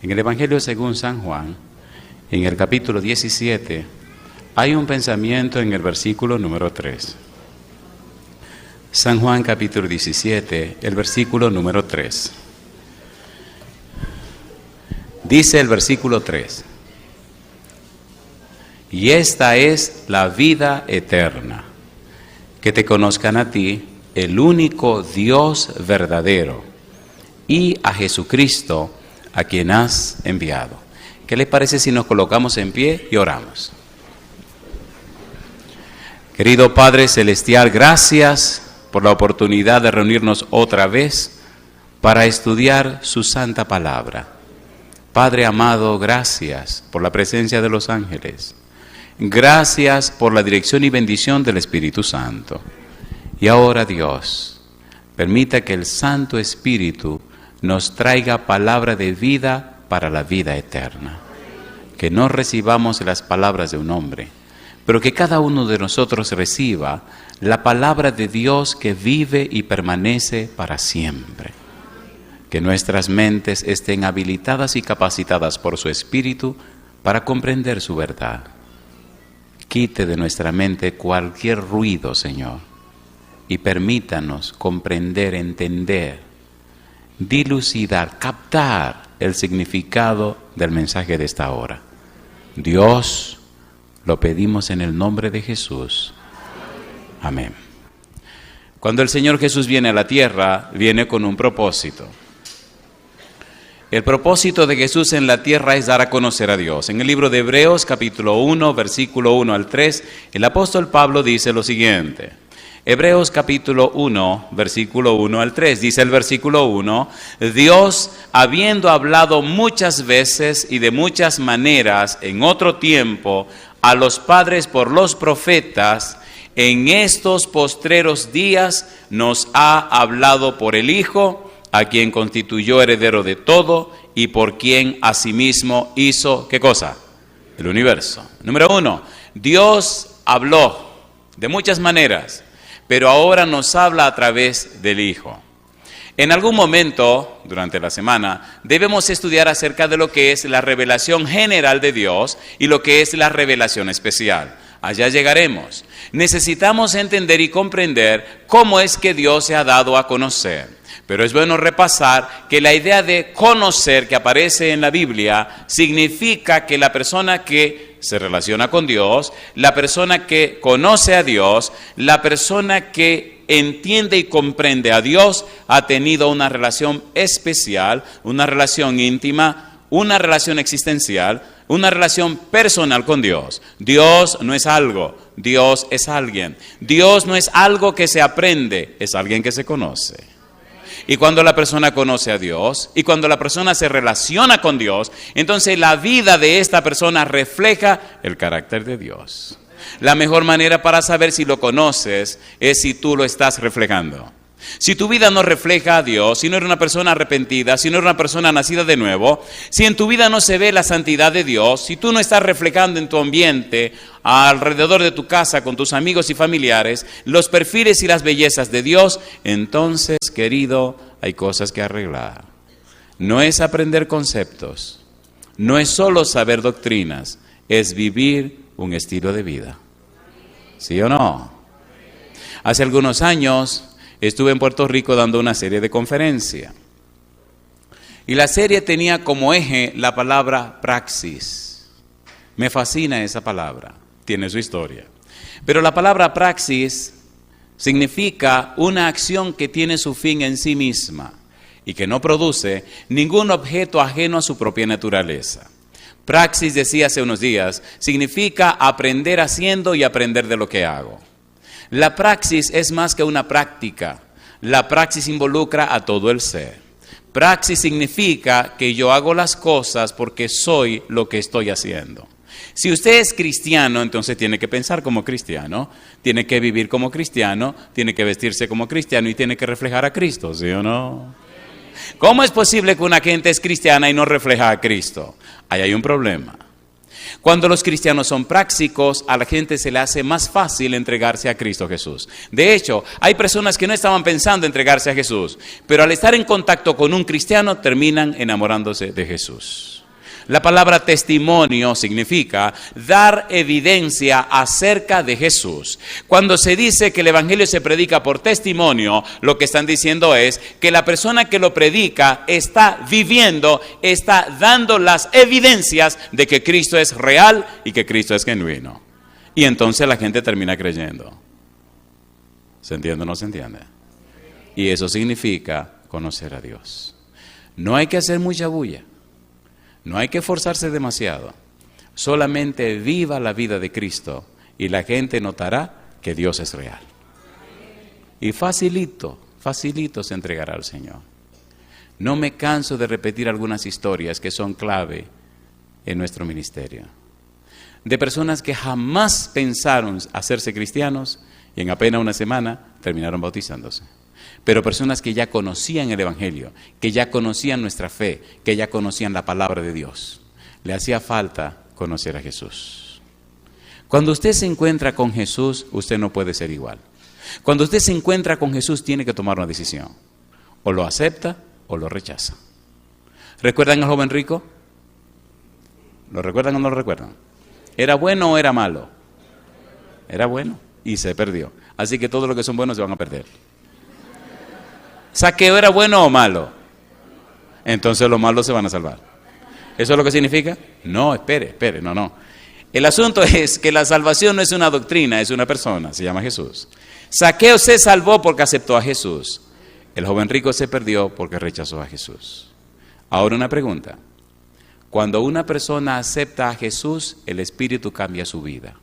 En el Evangelio según San Juan, en el capítulo 17, hay un pensamiento en el versículo número 3. San Juan capítulo 17, el versículo número 3. Dice el versículo 3: y esta es la vida eterna, que te conozcan a ti, el único Dios verdadero, y a Jesucristo, a quien has enviado. ¿Qué les parece si nos colocamos en pie y oramos? Querido Padre Celestial, gracias por la oportunidad de reunirnos otra vez para estudiar su santa palabra. Padre amado, gracias por la presencia de los ángeles. Gracias por la dirección y bendición del Espíritu Santo. Y ahora, Dios, permita que el Santo Espíritu nos traiga palabra de vida para la vida eterna. Que no recibamos las palabras de un hombre, pero que cada uno de nosotros reciba la palabra de Dios que vive y permanece para siempre. Que nuestras mentes estén habilitadas y capacitadas por su Espíritu para comprender su verdad. Quite de nuestra mente cualquier ruido, Señor, y permítanos comprender, entender, dilucidar, captar el significado del mensaje de esta hora. Dios, lo pedimos en el nombre de Jesús. Amén. Cuando el Señor Jesús viene a la tierra, viene con un propósito. El propósito de Jesús en la tierra es dar a conocer a Dios. En el libro de Hebreos, capítulo 1, versículo 1 al 3, el apóstol Pablo dice lo siguiente. Hebreos capítulo 1, versículo 1 al 3, dice el versículo 1, Dios, habiendo hablado muchas veces y de muchas maneras en otro tiempo a los padres por los profetas, en estos postreros días nos ha hablado por el Hijo, a quien constituyó heredero de todo y por quien asimismo hizo, ¿qué cosa? El universo. Número 1, Dios habló de muchas maneras, pero ahora nos habla a través del Hijo. En algún momento, durante la semana, debemos estudiar acerca de lo que es la revelación general de Dios y lo que es la revelación especial. Allá llegaremos. Necesitamos entender y comprender cómo es que Dios se ha dado a conocer. Pero es bueno repasar que la idea de conocer que aparece en la Biblia significa que la persona que se relaciona con Dios, la persona que conoce a Dios, la persona que entiende y comprende a Dios, ha tenido una relación especial, una relación íntima, una relación existencial, una relación personal con Dios. Dios no es algo, Dios es alguien. Dios no es algo que se aprende, es alguien que se conoce. Y cuando la persona conoce a Dios, y cuando la persona se relaciona con Dios, entonces la vida de esta persona refleja el carácter de Dios. La mejor manera para saber si lo conoces es si tú lo estás reflejando. Si tu vida no refleja a Dios, si no eres una persona arrepentida, si no eres una persona nacida de nuevo, si en tu vida no se ve la santidad de Dios, si tú no estás reflejando en tu ambiente, alrededor de tu casa, con tus amigos y familiares, los perfiles y las bellezas de Dios, entonces, querido, hay cosas que arreglar. No es aprender conceptos, no es solo saber doctrinas, es vivir un estilo de vida. ¿Sí o no? Hace algunos años estuve en Puerto Rico dando una serie de conferencias. Y la serie tenía como eje la palabra praxis. Me fascina esa palabra, tiene su historia. Pero la palabra praxis significa una acción que tiene su fin en sí misma y que no produce ningún objeto ajeno a su propia naturaleza. Praxis, decía hace unos días, significa aprender haciendo y aprender de lo que hago. La praxis es más que una práctica. La praxis involucra a todo el ser. Praxis significa que yo hago las cosas porque soy lo que estoy haciendo. Si usted es cristiano, entonces tiene que pensar como cristiano, tiene que vivir como cristiano, tiene que vestirse como cristiano y tiene que reflejar a Cristo, ¿sí o no? ¿Cómo es posible que una gente es cristiana y no refleja a Cristo? Ahí hay un problema. Cuando los cristianos son prácticos, a la gente se le hace más fácil entregarse a Cristo Jesús. De hecho, hay personas que no estaban pensando entregarse a Jesús, pero al estar en contacto con un cristiano terminan enamorándose de Jesús. La palabra testimonio significa dar evidencia acerca de Jesús. Cuando se dice que el evangelio se predica por testimonio, lo que están diciendo es que la persona que lo predica está viviendo, está dando las evidencias de que Cristo es real y que Cristo es genuino. Y entonces la gente termina creyendo. ¿Se entiende o no se entiende? Y eso significa conocer a Dios. No hay que hacer mucha bulla. No hay que esforzarse demasiado, solamente viva la vida de Cristo y la gente notará que Dios es real. Y facilito se entregará al Señor. No me canso de repetir algunas historias que son clave en nuestro ministerio. De personas que jamás pensaron hacerse cristianos y en apenas una semana terminaron bautizándose. Pero personas que ya conocían el evangelio, que ya conocían nuestra fe, que ya conocían la palabra de Dios. Le hacía falta conocer a Jesús. Cuando usted se encuentra con Jesús, usted no puede ser igual. Cuando usted se encuentra con Jesús, tiene que tomar una decisión. O lo acepta o lo rechaza. ¿Recuerdan al joven rico? ¿Lo recuerdan o no lo recuerdan? ¿Era bueno o era malo? Era bueno y se perdió. Así que todos los que son buenos se van a perder. ¿Saqueo era bueno o malo? Entonces los malos se van a salvar. ¿Eso es lo que significa? No, espere, no. El asunto es que la salvación no es una doctrina, es una persona, se llama Jesús. Saqueo se salvó porque aceptó a Jesús. El joven rico se perdió porque rechazó a Jesús. Ahora una pregunta. Cuando una persona acepta a Jesús, el Espíritu cambia su vida.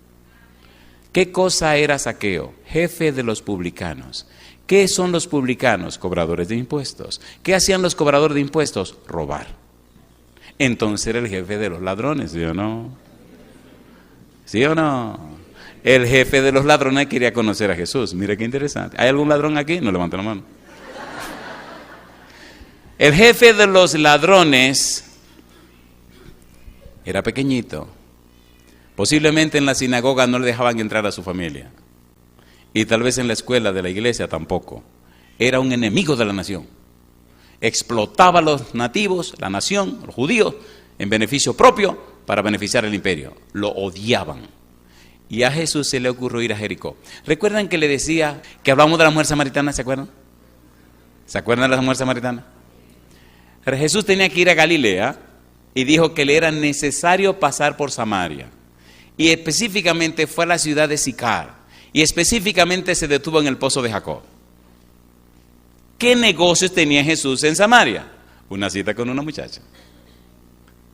¿Qué cosa era Saqueo? Jefe de los publicanos. ¿Qué son los publicanos? Cobradores de impuestos. ¿Qué hacían los cobradores de impuestos? Robar. Entonces era el jefe de los ladrones, ¿sí o no? ¿Sí o no? El jefe de los ladrones quería conocer a Jesús. Mire qué interesante. ¿Hay algún ladrón aquí? No levante la mano. El jefe de los ladrones era pequeñito. Posiblemente en la sinagoga no le dejaban entrar a su familia. Y tal vez en la escuela de la iglesia tampoco. Era un enemigo de la nación. Explotaba a los nativos, la nación, los judíos, en beneficio propio para beneficiar el imperio. Lo odiaban. Y a Jesús se le ocurrió ir a Jericó. ¿Recuerdan que le decía que hablamos de la mujer samaritana? ¿Se acuerdan? ¿Se acuerdan de la mujer samaritana? Pero Jesús tenía que ir a Galilea y dijo que le era necesario pasar por Samaria. Y específicamente fue a la ciudad de Sicar. Y específicamente se detuvo en el pozo de Jacob. ¿Qué negocios tenía Jesús en Samaria? Una cita con una muchacha.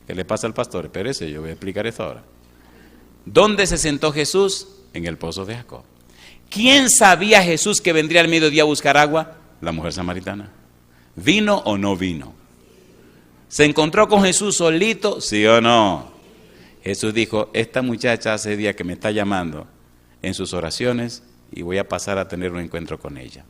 ¿Qué le pasa al pastor? Espérese, yo voy a explicar esto ahora. ¿Dónde se sentó Jesús? En el pozo de Jacob. ¿Quién sabía Jesús que vendría al mediodía a buscar agua? La mujer samaritana. ¿Vino o no vino? ¿Se encontró con Jesús solito? ¿Sí o no? Jesús dijo, esta muchacha hace días que me está llamando en sus oraciones y voy a pasar a tener un encuentro con ella.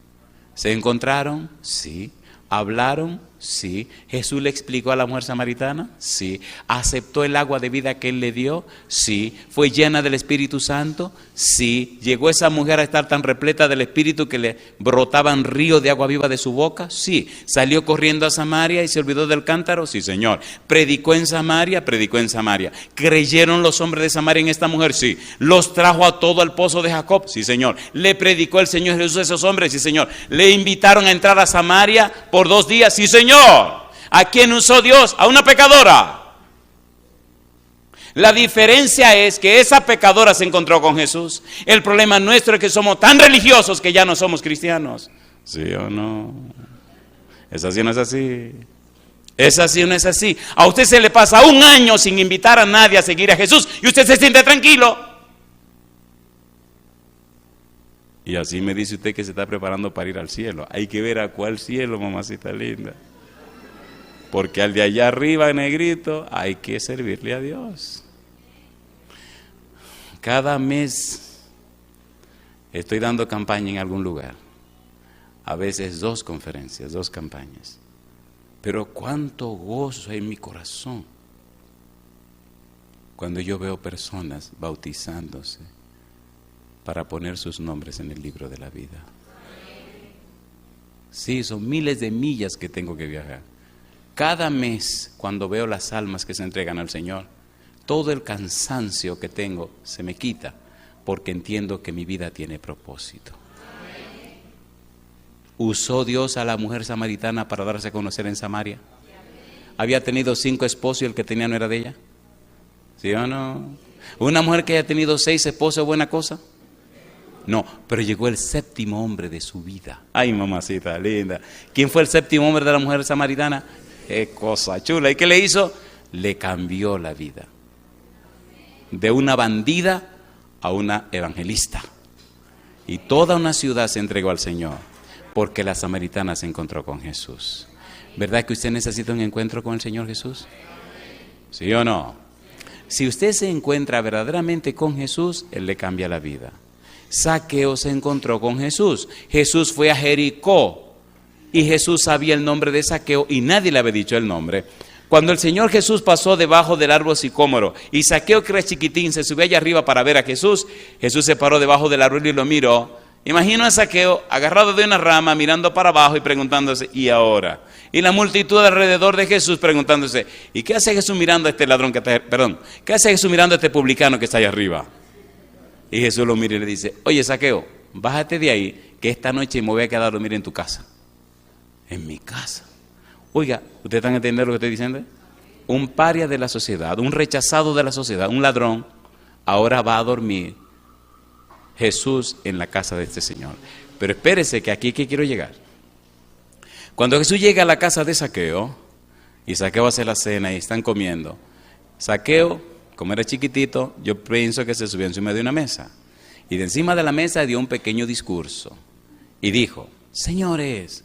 ¿Se encontraron? Sí. ¿Hablaron? Sí. ¿Jesús le explicó a la mujer samaritana? Sí. ¿Aceptó el agua de vida que él le dio? Sí. ¿Fue llena del Espíritu Santo? Sí. ¿Llegó esa mujer a estar tan repleta del Espíritu que le brotaban ríos de agua viva de su boca? Sí. ¿Salió corriendo a Samaria y se olvidó del cántaro? Sí, Señor. ¿Predicó en Samaria? Predicó en Samaria. ¿Creyeron los hombres de Samaria en esta mujer? Sí. ¿Los trajo a todo al pozo de Jacob? Sí, Señor. ¿Le predicó el Señor Jesús a esos hombres? Sí, Señor. ¿Le invitaron a entrar a Samaria por 2 días? Sí, Señor. ¿A quién usó Dios? A una pecadora. La diferencia es que esa pecadora se encontró con Jesús. El problema nuestro es que somos tan religiosos que ya no somos cristianos. ¿Sí o no? ¿Es así o no es así? ¿Es así o no es así? A usted se le pasa 1 año sin invitar a nadie a seguir a Jesús y usted se siente tranquilo. Y así me dice usted que se está preparando para ir al cielo. Hay que ver a cuál cielo, mamacita linda. Porque al de allá arriba, negrito, hay que servirle a Dios. Cada mes estoy dando campaña en algún lugar. A veces 2 conferencias, 2 campañas. Pero cuánto gozo en mi corazón. cuando yo veo personas bautizándose para poner sus nombres en el libro de la vida. Sí, son miles de millas que tengo que viajar. Cada mes, cuando veo las almas que se entregan al Señor, todo el cansancio que tengo se me quita, porque entiendo que mi vida tiene propósito. ¿Usó Dios a la mujer samaritana para darse a conocer en Samaria? ¿Había tenido 5 esposos y el que tenía no era de ella? ¿Sí o no? ¿Una mujer que haya tenido 6 esposos es buena cosa? No, pero llegó el 7º hombre de su vida. Ay, mamacita linda. ¿Quién fue el 7º hombre de la mujer samaritana? Qué cosa chula. ¿Y qué le hizo? Le cambió la vida. De una bandida a una evangelista. Y toda una ciudad se entregó al Señor, porque la samaritana se encontró con Jesús. ¿Verdad que usted necesita un encuentro con el Señor Jesús? ¿Sí o no? Si usted se encuentra verdaderamente con Jesús, Él le cambia la vida. Zaqueo se encontró con Jesús. Jesús fue a Jericó y Jesús sabía el nombre de Zaqueo y nadie le había dicho el nombre. Cuando el Señor Jesús pasó debajo del árbol sicómoro y Zaqueo, que era chiquitín, se subió allá arriba para ver a Jesús, Jesús se paró debajo del árbol y lo miró. Imagino a Zaqueo agarrado de una rama, mirando para abajo y preguntándose, ¿y ahora? Y la multitud alrededor de Jesús preguntándose, ¿y qué hace Jesús mirando a este ladrón que está, qué hace Jesús mirando a este publicano que está allá arriba? Y Jesús lo mira y le dice, oye Zaqueo, bájate de ahí, que esta noche me voy a quedar a dormir en tu casa. En mi casa. Oiga, ¿ustedes están entendiendo lo que estoy diciendo? Un paria de la sociedad, un rechazado de la sociedad, un ladrón, ahora va a dormir Jesús en la casa de este señor. Pero espérese que aquí es que quiero llegar. Cuando Jesús llega a la casa de Zaqueo, y Zaqueo hace la cena y están comiendo, Zaqueo, como era chiquitito, yo pienso que se subió encima de una mesa. Y de encima de la mesa dio un pequeño discurso. Y dijo, señores,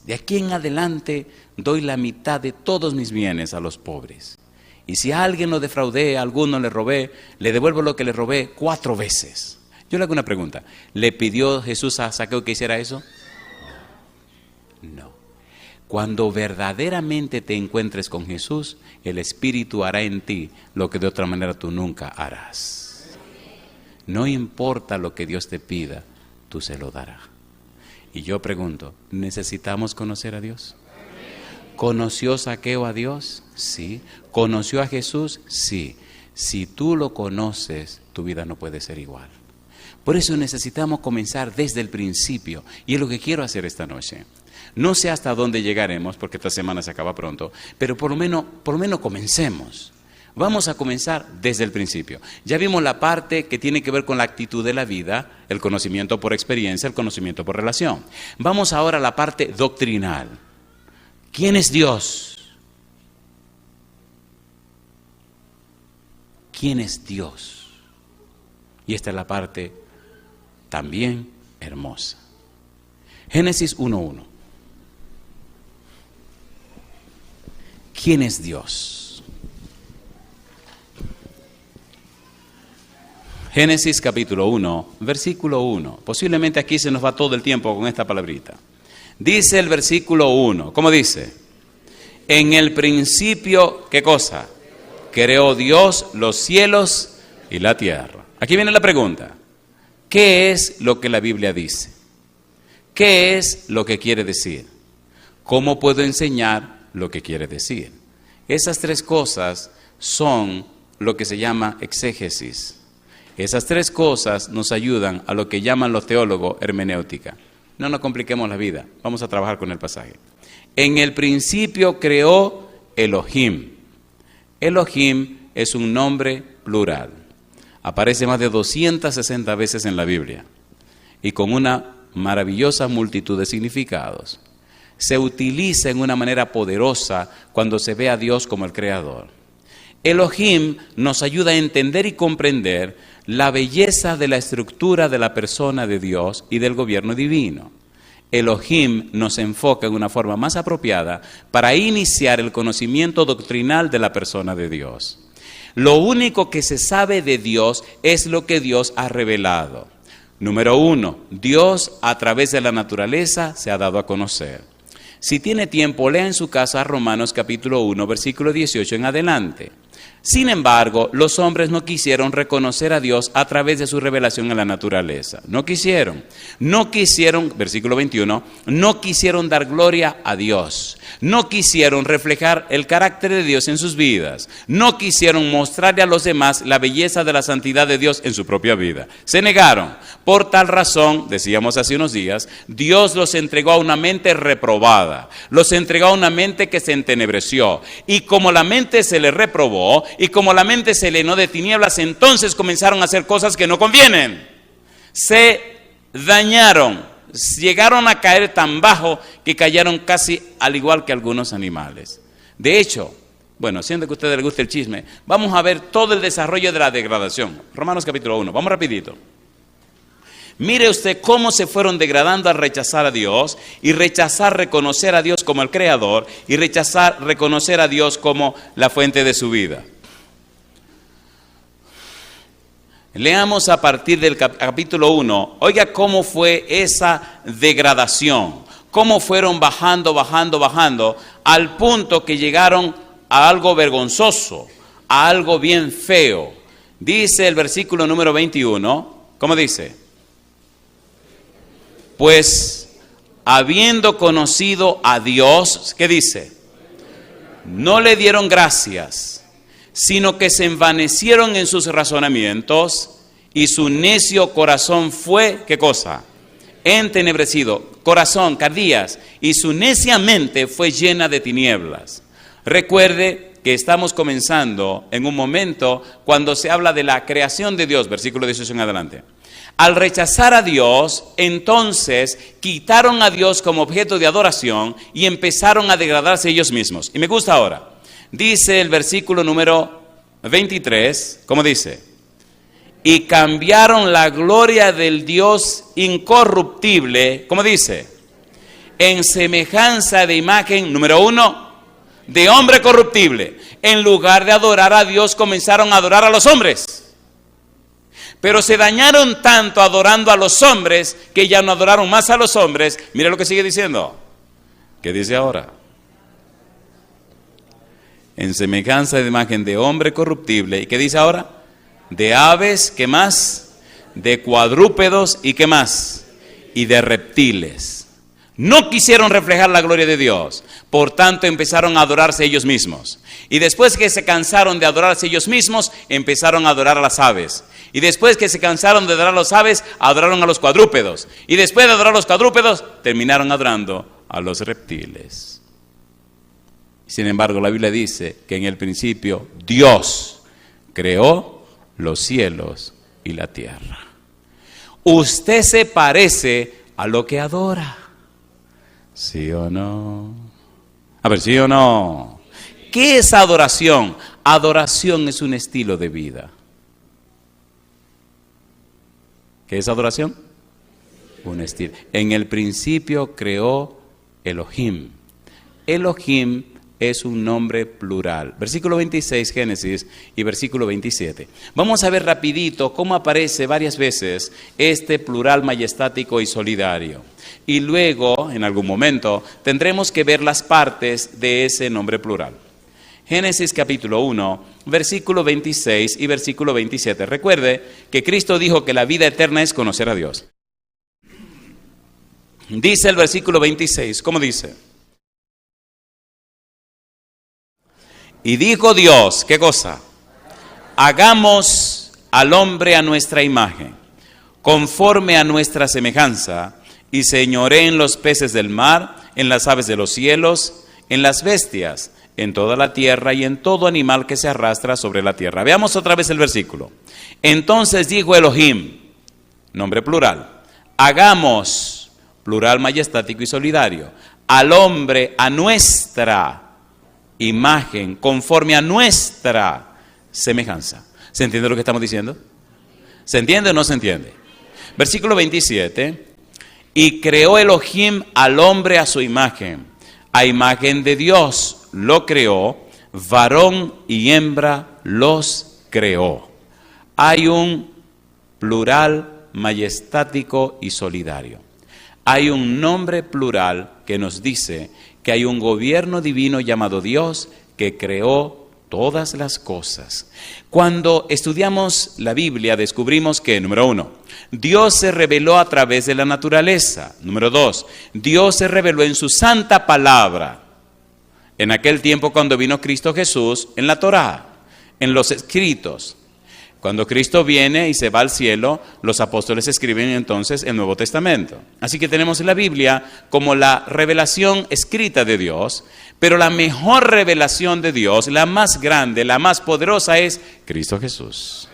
de aquí en adelante doy la mitad de todos mis bienes a los pobres. Y si a alguien lo defraudé, a alguno le robé, le devuelvo lo que le robé 4 veces. Yo le hago una pregunta. ¿Le pidió Jesús a Zaqueo que hiciera eso? No. Cuando verdaderamente te encuentres con Jesús, el Espíritu hará en ti lo que de otra manera tú nunca harás. No importa lo que Dios te pida, tú se lo darás. Y yo pregunto, ¿necesitamos conocer a Dios? ¿Conoció Zaqueo a Dios? Sí. ¿Conoció a Jesús? Sí. Si tú lo conoces, tu vida no puede ser igual. Por eso necesitamos comenzar desde el principio. Y es lo que quiero hacer esta noche. No sé hasta dónde llegaremos, porque esta semana se acaba pronto, pero por lo menos comencemos. Vamos a comenzar desde el principio. Ya vimos la parte que tiene que ver con la actitud de la vida, el conocimiento por experiencia, el conocimiento por relación. Vamos ahora a la parte doctrinal. ¿Quién es Dios? ¿Quién es Dios? Y esta es la parte también hermosa. Génesis 1:1. ¿Quién es Dios? Génesis capítulo 1, versículo 1. Posiblemente aquí se nos va todo el tiempo con esta palabrita. Dice el versículo 1, ¿cómo dice? En el principio, ¿qué cosa? Creó Dios los cielos y la tierra. Aquí viene la pregunta. ¿Qué es lo que la Biblia dice? ¿Qué es lo que quiere decir? ¿Cómo puedo enseñar lo que quiere decir? Esas 3 cosas son lo que se llama exégesis. Esas 3 cosas nos ayudan a lo que llaman los teólogos hermenéutica. No nos compliquemos la vida, vamos a trabajar con el pasaje. En el principio creó Elohim. Elohim es un nombre plural. Aparece más de 260 veces en la Biblia y con una maravillosa multitud de significados. Se utiliza en una manera poderosa cuando se ve a Dios como el Creador. Elohim nos ayuda a entender y comprender la belleza de la estructura de la persona de Dios y del gobierno divino. Elohim nos enfoca en una forma más apropiada para iniciar el conocimiento doctrinal de la persona de Dios. Lo único que se sabe de Dios es lo que Dios ha revelado. Número 1, Dios a través de la naturaleza se ha dado a conocer. Si tiene tiempo, lea en su casa Romanos capítulo 1, versículo 18 en adelante. Sin embargo, los hombres no quisieron reconocer a Dios a través de su revelación en la naturaleza. No quisieron, versículo 21, no quisieron dar gloria a Dios. No quisieron reflejar el carácter de Dios en sus vidas. No quisieron mostrarle a los demás la belleza de la santidad de Dios en su propia vida. Se negaron. Por tal razón, decíamos hace unos días, Dios los entregó a una mente reprobada. Los entregó a una mente que se entenebreció. Y como la mente se le reprobó, y como la mente se llenó de tinieblas, entonces comenzaron a hacer cosas que no convienen. Se dañaron, llegaron a caer tan bajo que cayeron casi al igual que algunos animales. De hecho, bueno, siendo que a ustedes les gusta el chisme, vamos a ver todo el desarrollo de la degradación. Romanos capítulo 1, vamos rapidito. Mire usted cómo se fueron degradando al rechazar a Dios y rechazar reconocer a Dios como el Creador y rechazar reconocer a Dios como la fuente de su vida. Leamos a partir del capítulo 1, oiga cómo fue esa degradación, cómo fueron bajando, al punto que llegaron a algo vergonzoso, a algo bien feo. Dice el versículo número 21, ¿cómo dice? Pues habiendo conocido a Dios, ¿qué dice? No le dieron gracias, sino que se envanecieron en sus razonamientos y su necio corazón fue, ¿qué cosa? Entenebrecido, corazón, cardías, y su necia mente fue llena de tinieblas. Recuerde que estamos comenzando en un momento cuando se habla de la creación de Dios, versículo 18 en adelante. Al rechazar a Dios, entonces quitaron a Dios como objeto de adoración y empezaron a degradarse ellos mismos. Y me gusta ahora. Dice el versículo número 23, ¿cómo dice? Y cambiaron la gloria del Dios incorruptible, ¿cómo dice? En semejanza de imagen, número 1, de hombre corruptible. En lugar de adorar a Dios, comenzaron a adorar a los hombres. Pero se dañaron tanto adorando a los hombres que ya no adoraron más a los hombres. Mira lo que sigue diciendo. ¿Qué dice ahora? En semejanza de imagen de hombre corruptible. ¿Y qué dice ahora? De aves, ¿qué más? De cuadrúpedos, ¿y qué más? Y de reptiles. No quisieron reflejar la gloria de Dios. Por tanto, empezaron a adorarse ellos mismos. Y después que se cansaron de adorarse ellos mismos, empezaron a adorar a las aves. Y después que se cansaron de adorar a las aves, adoraron a los cuadrúpedos. Y después de adorar a los cuadrúpedos, terminaron adorando a los reptiles. Sin embargo, la Biblia dice que en el principio Dios creó los cielos y la tierra. Usted se parece a lo que adora. ¿Sí o no? A ver, ¿sí o no? ¿Qué es adoración? Adoración es un estilo de vida. ¿Qué es adoración? Un estilo. En el principio creó Elohim. Elohim es un nombre plural. Versículo 26, Génesis, y versículo 27. Vamos a ver rapidito cómo aparece varias veces este plural majestático y solidario. Y luego, en algún momento, tendremos que ver las partes de ese nombre plural. Génesis capítulo 1, versículo 26 y versículo 27. Recuerde que Cristo dijo que la vida eterna es conocer a Dios. Dice el versículo 26, ¿cómo dice? Y dijo Dios, ¿qué cosa? Hagamos al hombre a nuestra imagen, conforme a nuestra semejanza, y señoree en los peces del mar, en las aves de los cielos, en las bestias, en toda la tierra y en todo animal que se arrastra sobre la tierra. Veamos otra vez el versículo. Entonces dijo Elohim, nombre plural, hagamos, plural majestático y solidario, al hombre a nuestra imagen, conforme a nuestra semejanza. ¿Se entiende lo que estamos diciendo? ¿Se entiende o no se entiende? Versículo 27. Y creó Elohim al hombre a su imagen. A imagen de Dios lo creó, varón y hembra los creó. Hay un plural majestático y solidario. Hay un nombre plural que nos dice que hay un gobierno divino llamado Dios que creó todas las cosas. Cuando estudiamos la Biblia descubrimos que, número 1, Dios se reveló a través de la naturaleza. Número 2, Dios se reveló en su santa palabra. En aquel tiempo cuando vino Cristo Jesús, en la Torá, en los escritos. Cuando Cristo viene y se va al cielo, los apóstoles escriben entonces el Nuevo Testamento. Así que tenemos la Biblia como la revelación escrita de Dios, pero la mejor revelación de Dios, la más grande, la más poderosa es Cristo Jesús.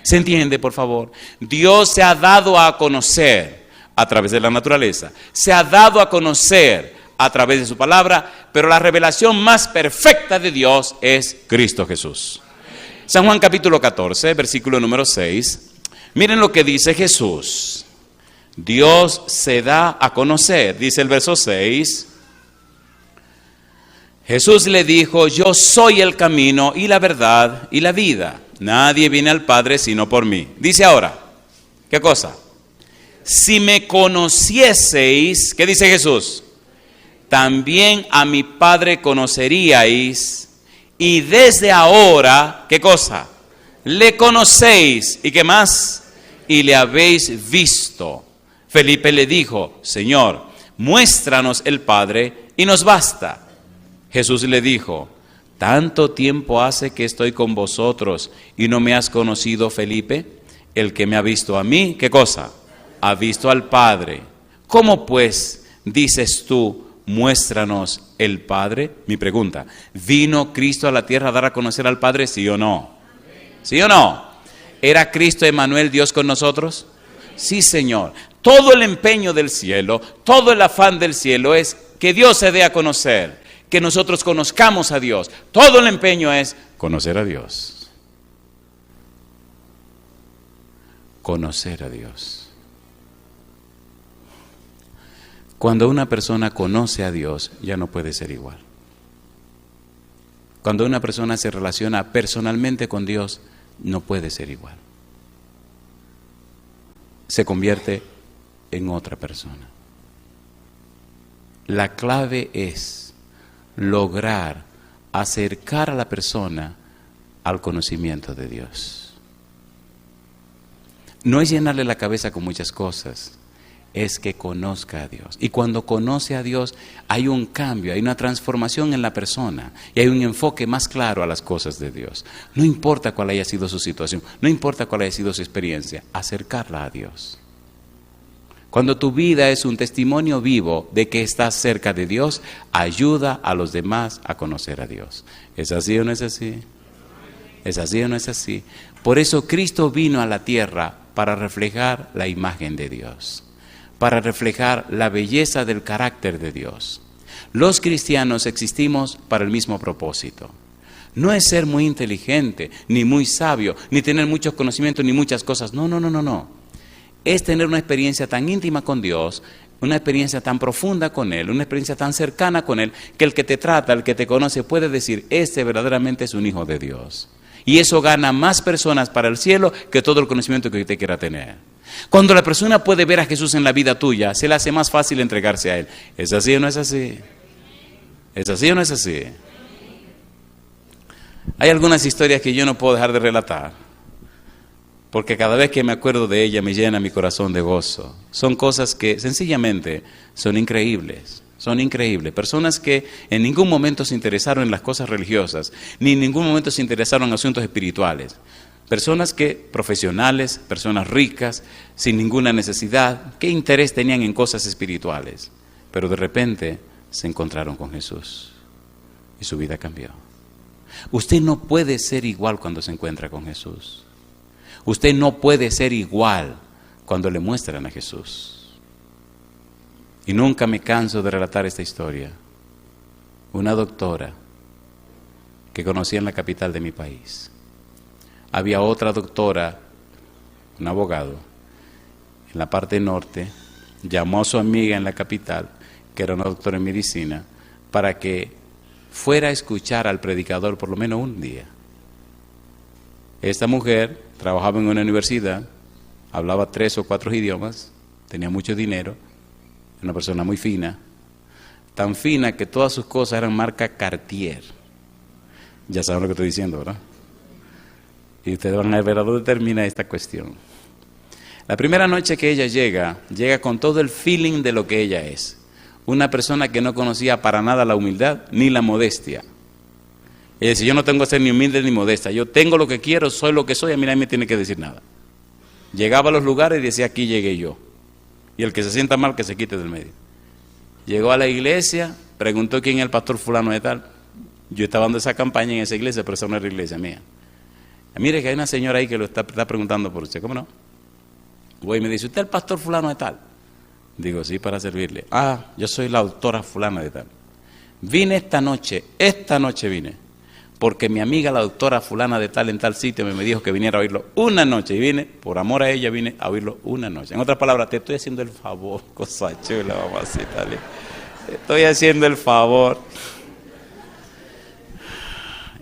¿Se entiende, por favor? Dios se ha dado a conocer a través de la naturaleza, se ha dado a conocer a través de su palabra, pero la revelación más perfecta de Dios es Cristo Jesús. San Juan capítulo 14, versículo número 6. Miren lo que dice Jesús. Dios se da a conocer, dice el verso 6. Jesús le dijo, yo soy el camino y la verdad y la vida. Nadie viene al Padre sino por mí. Dice ahora, ¿qué cosa? Si me conocieseis, ¿qué dice Jesús? También a mi Padre conoceríais. Y desde ahora, ¿qué cosa? Le conocéis. ¿Y qué más? Y le habéis visto. Felipe le dijo, Señor, muéstranos el Padre y nos basta. Jesús le dijo, ¿tanto tiempo hace que estoy con vosotros y no me has conocido, Felipe? El que me ha visto a mí, ¿qué cosa? Ha visto al Padre. ¿Cómo pues dices tú, muéstranos el Padre? Mi pregunta, ¿vino Cristo a la tierra a dar a conocer al Padre, sí o no? ¿Sí o no? ¿Era Cristo Emmanuel, Dios con nosotros? Sí, Señor. Todo el empeño del cielo, todo el afán del cielo es que Dios se dé a conocer, que nosotros conozcamos a Dios. Todo el empeño es conocer a Dios. Conocer a Dios. Cuando una persona conoce a Dios, ya no puede ser igual. Cuando una persona se relaciona personalmente con Dios, no puede ser igual. Se convierte en otra persona. La clave es lograr acercar a la persona al conocimiento de Dios. No es llenarle la cabeza con muchas cosas, es que conozca a Dios. Y cuando conoce a Dios, hay un cambio, hay una transformación en la persona y hay un enfoque más claro a las cosas de Dios. No importa cuál haya sido su situación, no importa cuál haya sido su experiencia, acercarla a Dios. Cuando tu vida es un testimonio vivo de que estás cerca de Dios, ayuda a los demás a conocer a Dios. ¿Es así o no es así? ¿Es así o no es así? Por eso Cristo vino a la tierra para reflejar la imagen de Dios, para reflejar la belleza del carácter de Dios. Los cristianos existimos para el mismo propósito. No es ser muy inteligente, ni muy sabio, ni tener muchos conocimientos, ni muchas cosas. No. Es tener una experiencia tan íntima con Dios, una experiencia tan profunda con Él, una experiencia tan cercana con Él, que el que te trata, el que te conoce, puede decir, este verdaderamente es un hijo de Dios. Y eso gana más personas para el cielo que todo el conocimiento que usted quiera tener. Cuando la persona puede ver a Jesús en la vida tuya, se le hace más fácil entregarse a Él. ¿Es así o no es así? ¿Es así o no es así? Hay algunas historias que yo no puedo dejar de relatar, porque cada vez que me acuerdo de ella me llena mi corazón de gozo. Son cosas que sencillamente son increíbles. Son increíbles. Personas que en ningún momento se interesaron en las cosas religiosas, ni en ningún momento se interesaron en asuntos espirituales. Personas que, profesionales, personas ricas, sin ninguna necesidad, ¿qué interés tenían en cosas espirituales? Pero de repente se encontraron con Jesús y su vida cambió. Usted no puede ser igual cuando se encuentra con Jesús. Usted no puede ser igual cuando le muestran a Jesús. Y nunca me canso de relatar esta historia. Una doctora que conocí en la capital de mi país. Había otra doctora, un abogado, en la parte norte, llamó a su amiga en la capital, que era una doctora en medicina, para que fuera a escuchar al predicador por lo menos un día. Esta mujer trabajaba en una universidad, hablaba 3 o 4 idiomas, tenía mucho dinero, una persona muy fina, tan fina que todas sus cosas eran marca Cartier. Ya saben lo que estoy diciendo, ¿verdad? Y ustedes van a ver a dónde termina esta cuestión. La primera noche que ella llega con todo el feeling de lo que ella es. Una persona que no conocía para nada la humildad ni la modestia. Ella dice, yo no tengo que ser ni humilde ni modesta, yo tengo lo que quiero, soy lo que soy, a mí nadie me tiene que decir nada. Llegaba a los lugares y decía, aquí llegué yo. Y el que se sienta mal, que se quite del medio. Llegó a la iglesia, preguntó quién es el pastor fulano de tal. Yo estaba dando esa campaña en esa iglesia, pero esa no era la iglesia mía. Mire que hay una señora ahí que lo está preguntando por usted, ¿cómo no? Voy y me dice, ¿usted es el pastor fulano de tal? Digo, sí, para servirle. Ah, yo soy la doctora fulana de tal. Vine esta noche vine, porque mi amiga la doctora fulana de tal en tal sitio me dijo que viniera a oírlo una noche. Y vine, por amor a ella, vine a oírlo una noche. En otras palabras, te estoy haciendo el favor, cosa chula, mamacita. Te estoy haciendo el favor.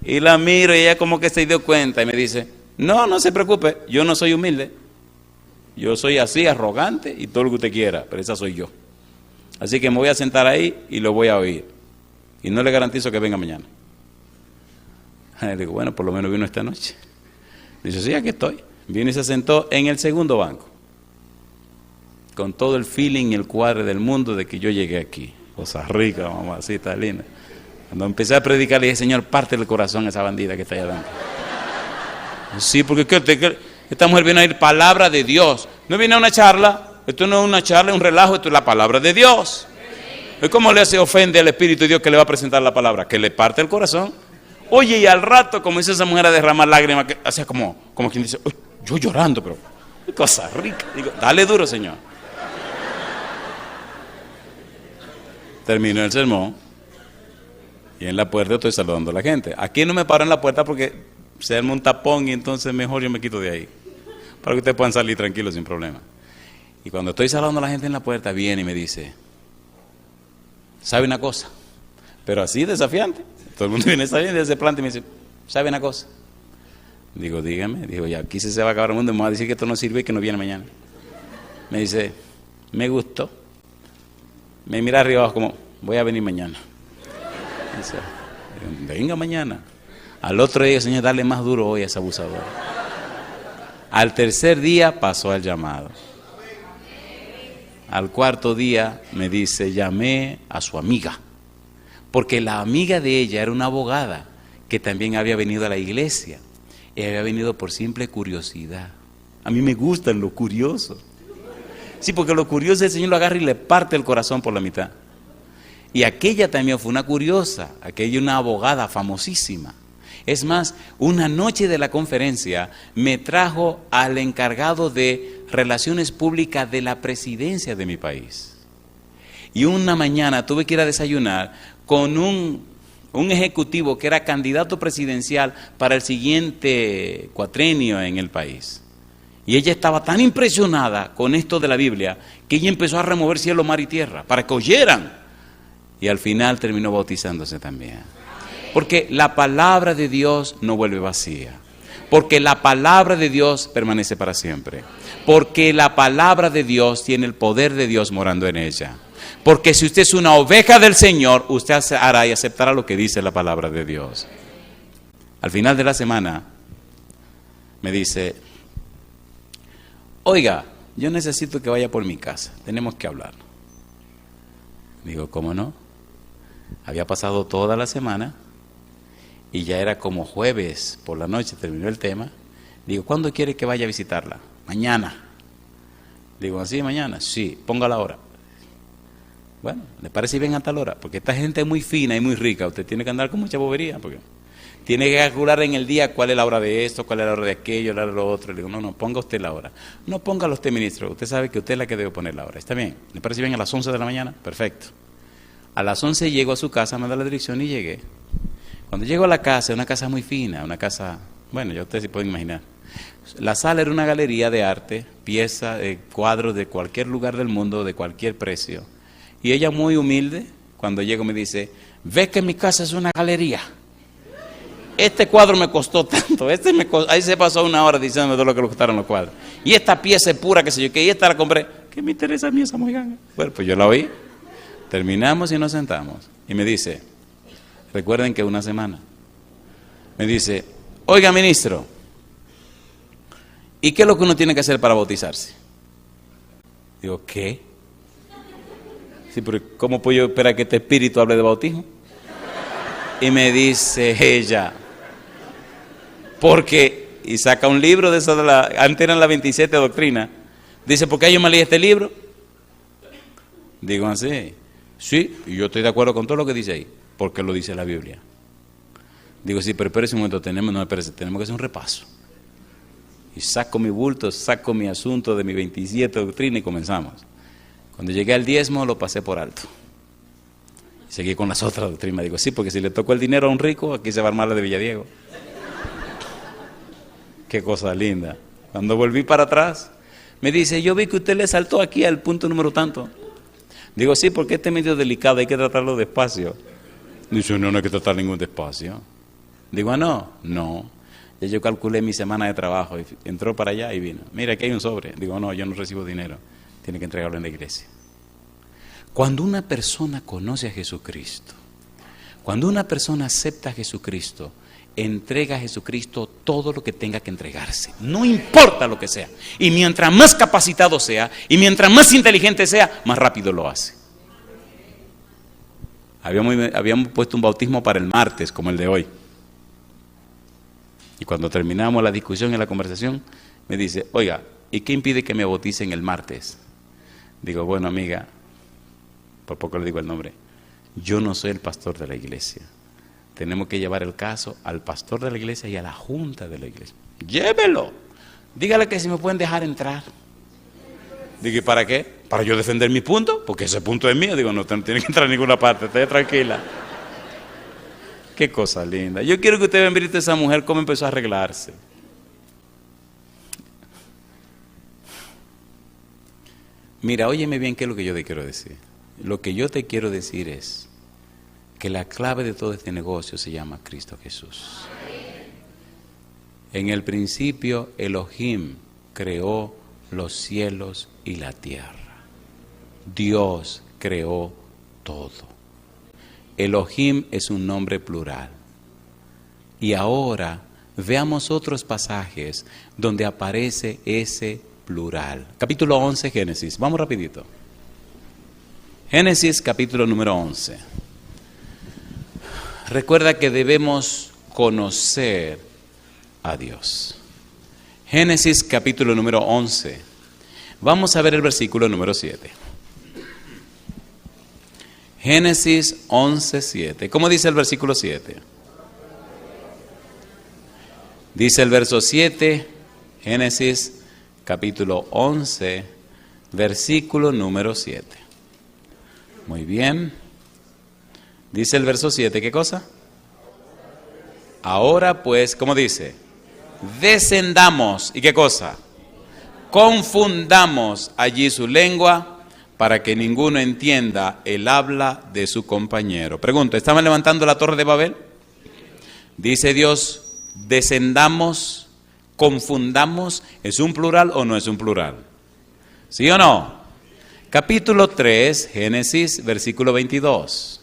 Y la miro y ella como que se dio cuenta y me dice, no se preocupe, yo no soy humilde. Yo soy así, arrogante y todo lo que usted quiera, pero esa soy yo. Así que me voy a sentar ahí y lo voy a oír. Y no le garantizo que venga mañana. Le digo, bueno, por lo menos vino esta noche. Dice, sí, aquí estoy. Vino y se sentó en el segundo banco. Con todo el feeling y el cuadre del mundo de que yo llegué aquí. Cosa rica, mamacita linda. Cuando empecé a predicar, le dije, Señor, parte del corazón a esa bandida que está allá adentro. Sí, porque esta mujer viene a oír palabra de Dios. No viene a una charla. Esto no es una charla, es un relajo, esto es la palabra de Dios. ¿Y cómo le hace ofende al Espíritu de Dios que le va a presentar la palabra? Que le parte el corazón. Oye, y al rato comenzó esa mujer a derramar lágrimas, que hacía como quien dice, yo llorando, pero qué cosa rica. Digo, dale duro, Señor. Terminó el sermón y en la puerta estoy saludando a la gente. Aquí no me paro en la puerta porque se arma un tapón y entonces mejor yo me quito de ahí, para que ustedes puedan salir tranquilos sin problema. Y cuando estoy saludando a la gente en la puerta, viene y me dice, ¿sabe una cosa? Pero así desafiante. Todo el mundo viene saliendo de ese planta y me dice, ¿sabe una cosa? Digo, dígame. Digo, ya aquí se va a acabar el mundo y me va a decir que esto no sirve y que no viene mañana. Me dice, me gustó. Me mira arriba abajo como, voy a venir mañana. Dice, venga mañana. Al otro día, Señor, dale más duro hoy a ese abusador. Al tercer día pasó el llamado. Al cuarto día me dice, llamé a su amiga. Porque la amiga de ella era una abogada que también había venido a la iglesia. Y había venido por simple curiosidad. A mí me gusta lo curioso. Sí, porque lo curioso el Señor lo agarra y le parte el corazón por la mitad. Y aquella también fue una curiosa, aquella una abogada famosísima. Es más, una noche de la conferencia me trajo al encargado de relaciones públicas de la presidencia de mi país. Y una mañana tuve que ir a desayunar con un ejecutivo que era candidato presidencial para el siguiente cuatrenio en el país. Y ella estaba tan impresionada con esto de la Biblia que ella empezó a remover cielo, mar y tierra para que oyeran. Y al final terminó bautizándose también. Porque la palabra de Dios no vuelve vacía. Porque la palabra de Dios permanece para siempre. Porque la palabra de Dios tiene el poder de Dios morando en ella. Porque si usted es una oveja del Señor, usted hará y aceptará lo que dice la palabra de Dios. Al final de la semana me dice, oiga, yo necesito que vaya por mi casa, tenemos que hablar. Digo, ¿cómo no? Había pasado toda la semana y ya era como jueves por la noche, terminó el tema. Digo, ¿cuándo quiere que vaya a visitarla? Mañana. Digo, ¿así mañana? Sí, ponga la hora. Bueno, ¿le parece bien a tal hora? Porque esta gente es muy fina y muy rica, usted tiene que andar con mucha bobería, porque tiene que calcular en el día cuál es la hora de esto, cuál es la hora de aquello, la hora de lo otro. Le digo, no, ponga usted la hora. No, póngalo usted, ministro, usted sabe que usted es la que debe poner la hora. ¿Está bien? ¿Le parece bien a las 11 de la mañana? Perfecto. A las 11 llego a su casa, me da la dirección y llegué. Cuando llego a la casa, una casa muy fina, una casa, bueno, ya ustedes se pueden imaginar. La sala era una galería de arte, piezas, cuadros de cualquier lugar del mundo, de cualquier precio. Y ella muy humilde, cuando llego me dice, ve que mi casa es una galería. Este cuadro me costó tanto, ahí se pasó una hora diciéndome todo lo que le costaron los cuadros. Y esta pieza es pura, que sé yo, que esta la compré. ¿Qué me interesa a mí esa mojiganga? Bueno, pues yo la oí. Terminamos y nos sentamos. Y me dice, recuerden que una semana. Me dice, oiga ministro, ¿y qué es lo que uno tiene que hacer para bautizarse? Digo, ¿qué? Sí, pero ¿cómo puedo yo esperar que este espíritu hable de bautismo? Y me dice ella, porque, y saca un libro de esa, antes eran las 27 doctrinas, dice, ¿por qué yo me leí este libro? Digo así, sí, y yo estoy de acuerdo con todo lo que dice ahí, porque lo dice la Biblia. Digo, sí, pero espérese un momento, tenemos que hacer un repaso. Y saco mi bulto, saco mi asunto de mi 27 doctrina y comenzamos. Cuando llegué al diezmo lo pasé por alto. Seguí con las otras doctrinas. Digo, sí, porque si le tocó el dinero a un rico, aquí se va a armar la de Villadiego. Qué cosa linda. Cuando volví para atrás, me dice, yo vi que usted le saltó aquí al punto número tanto. Digo, sí, porque este es medio delicado, hay que tratarlo despacio. Dice, no hay que tratar ningún despacio. Digo, no. Ya yo calculé mi semana de trabajo, y entró para allá y vino. Mira, aquí hay un sobre. Digo, no, yo no recibo dinero, tiene que entregarlo en la iglesia. Cuando una persona conoce a Jesucristo, cuando una persona acepta a Jesucristo, entrega a Jesucristo todo lo que tenga que entregarse, no importa lo que sea. Y mientras más capacitado sea, y mientras más inteligente sea, más rápido lo hace. Habíamos puesto un bautismo para el martes, como el de hoy. Y cuando terminamos la discusión y la conversación, me dice, oiga, ¿y qué impide que me bauticen el martes? Digo, bueno, amiga, por poco le digo el nombre, yo no soy el pastor de la iglesia. Tenemos que llevar el caso al pastor de la iglesia y a la junta de la iglesia. Llévelo. Dígale que si me pueden dejar entrar. Digo, ¿y para qué? Para yo defender mi punto, porque ese punto es mío. Digo, no tiene que entrar a ninguna parte, esté tranquila. Qué cosa linda. Yo quiero que usted vea a esa mujer cómo empezó a arreglarse. Mira, óyeme bien qué es lo que yo te quiero decir. Lo que yo te quiero decir es que la clave de todo este negocio se llama Cristo Jesús. En el principio Elohim creó los cielos y la tierra. Dios creó todo. Elohim es un nombre plural. Y ahora veamos otros pasajes donde aparece ese plural. Capítulo 11, Génesis. Vamos rapidito. Génesis, capítulo número 11. Recuerda que debemos conocer a Dios. Génesis, capítulo número 11. Vamos a ver el versículo número 7. Génesis 11, 7. ¿Cómo dice el versículo 7? Dice el verso 7, Génesis capítulo 11, versículo número 7. Muy bien. Dice el verso 7, ¿qué cosa? Ahora pues, ¿cómo dice? Descendamos, ¿y qué cosa? Confundamos allí su lengua, para que ninguno entienda el habla de su compañero. Pregunto, ¿estaban levantando la torre de Babel? Dice Dios, descendamos, confundamos, ¿es un plural o no es un plural? ¿Sí o no? Capítulo 3, Génesis, versículo 22.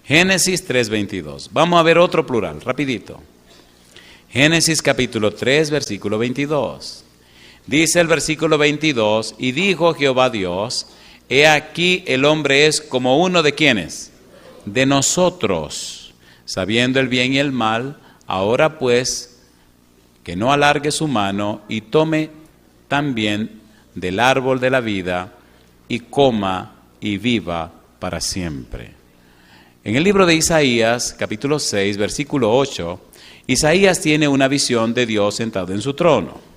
Génesis 3, 22. Vamos a ver otro plural, rapidito. Génesis capítulo 3, versículo 22. Dice el versículo 22, y dijo Jehová Dios, he aquí el hombre es como uno de quienes, de nosotros, sabiendo el bien y el mal, ahora pues, que no alargue su mano y tome también del árbol de la vida y coma y viva para siempre. En el libro de Isaías, capítulo 6, versículo 8, Isaías tiene una visión de Dios sentado en su trono.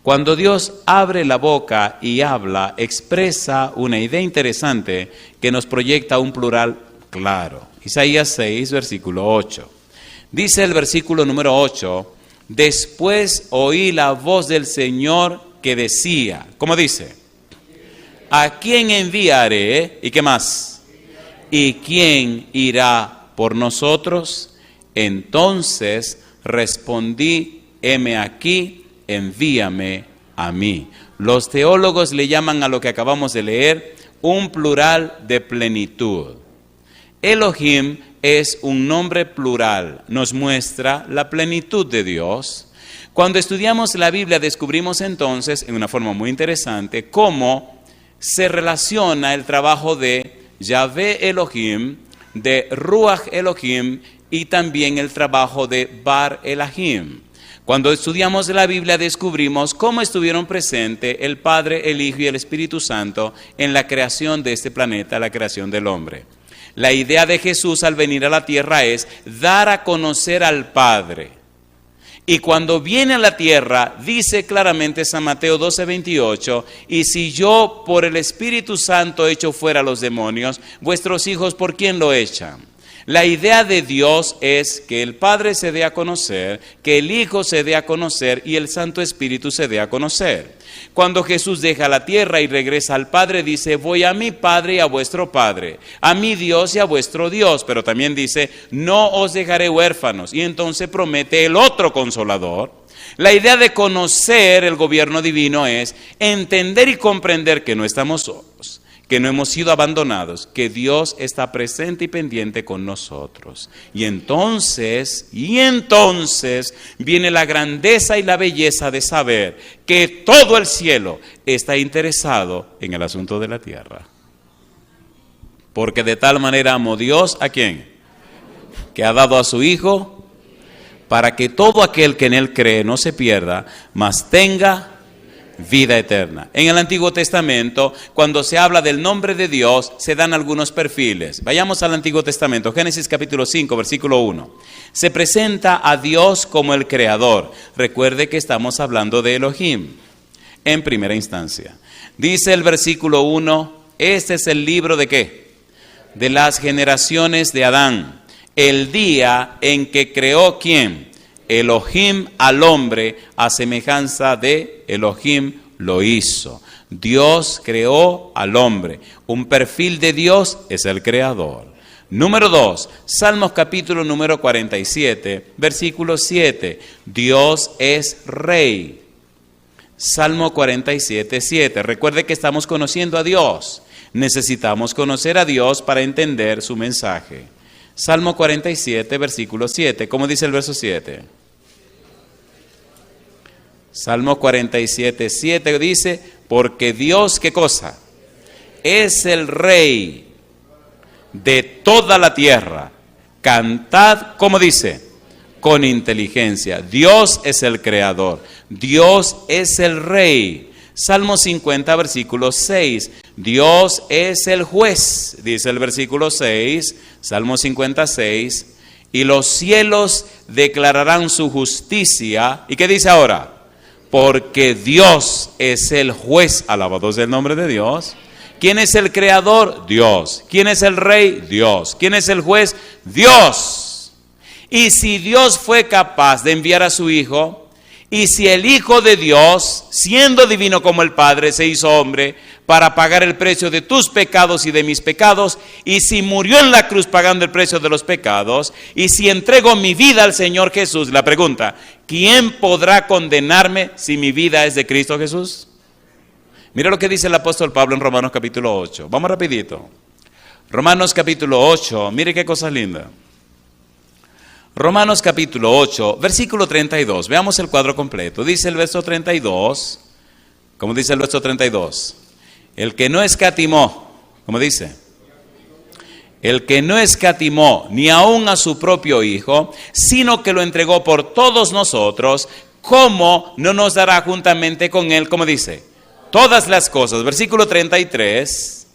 Cuando Dios abre la boca y habla, expresa una idea interesante que nos proyecta un plural claro. Isaías 6, versículo 8. Dice el versículo número 8, después oí la voz del Señor que decía, ¿cómo dice? ¿A quién enviaré? ¿Y qué más? ¿Y quién irá por nosotros? Entonces respondí, heme aquí, envíame a mí. Los teólogos le llaman a lo que acabamos de leer un plural de plenitud. Elohim es un nombre plural, nos muestra la plenitud de Dios. Cuando estudiamos la Biblia descubrimos entonces, en una forma muy interesante, cómo se relaciona el trabajo de Yahvé Elohim, de Ruach Elohim y también el trabajo de Bar Elahim. Cuando estudiamos la Biblia descubrimos cómo estuvieron presentes el Padre, el Hijo y el Espíritu Santo en la creación de este planeta, la creación del hombre. La idea de Jesús al venir a la tierra es dar a conocer al Padre. Y cuando viene a la tierra, dice claramente San Mateo 12:28, y si yo por el Espíritu Santo echo fuera a los demonios, vuestros hijos, ¿por quién lo echan? La idea de Dios es que el Padre se dé a conocer, que el Hijo se dé a conocer y el Santo Espíritu se dé a conocer. Cuando Jesús deja la tierra y regresa al Padre, dice, voy a mi Padre y a vuestro Padre, a mi Dios y a vuestro Dios. Pero también dice, no os dejaré huérfanos. Y entonces promete el otro Consolador. La idea de conocer el gobierno divino es entender y comprender que no estamos solos, que no hemos sido abandonados, que Dios está presente y pendiente con nosotros. Y entonces viene la grandeza y la belleza de saber que todo el cielo está interesado en el asunto de la tierra. Porque de tal manera amó Dios, ¿a quién? Que ha dado a su Hijo, para que todo aquel que en Él cree no se pierda, mas tenga vida eterna. En el Antiguo Testamento, cuando se habla del nombre de Dios, se dan algunos perfiles. Vayamos al Antiguo Testamento, Génesis capítulo 5, versículo 1. Se presenta a Dios como el Creador. Recuerde que estamos hablando de Elohim en primera instancia. Dice el versículo 1, este es el libro ¿de qué? De las generaciones de Adán. El día en que creó ¿quién? Elohim al hombre, a semejanza de Elohim lo hizo. Dios creó al hombre. Un perfil de Dios es el creador. Número 2, Salmos capítulo número 47, versículo 7. Dios es rey. Salmo 47, 7. Recuerde que estamos conociendo a Dios. Necesitamos conocer a Dios para entender su mensaje. Salmo 47, versículo 7. ¿Cómo dice el verso 7? Salmo 47, 7 dice, porque Dios, ¿qué cosa? Es el Rey de toda la tierra. Cantad, ¿cómo dice? Con inteligencia. Dios es el Creador. Dios es el Rey. Salmo 50, versículo 6. Dios es el juez, dice el versículo 6. Salmo 56. Y los cielos declararán su justicia. ¿Y qué dice ahora? Porque Dios es el juez. Alabado sea el nombre de Dios. ¿Quién es el creador? Dios. ¿Quién es el rey? Dios. ¿Quién es el juez? Dios. Y si Dios fue capaz de enviar a su Hijo, y si el Hijo de Dios, siendo divino como el Padre, se hizo hombre para pagar el precio de tus pecados y de mis pecados, y si murió en la cruz pagando el precio de los pecados, y si entrego mi vida al Señor Jesús, la pregunta, ¿quién podrá condenarme si mi vida es de Cristo Jesús? Mira lo que dice el apóstol Pablo en Romanos capítulo 8. Vamos rapidito. Romanos capítulo 8, mire qué cosa linda. Romanos capítulo 8, versículo 32. Veamos el cuadro completo. Dice el verso 32. ¿Cómo dice el verso 32? El que no escatimó, ¿cómo dice? El que no escatimó ni aun a su propio Hijo, sino que lo entregó por todos nosotros, ¿cómo no nos dará juntamente con Él? ¿Cómo dice? Todas las cosas. Versículo 33.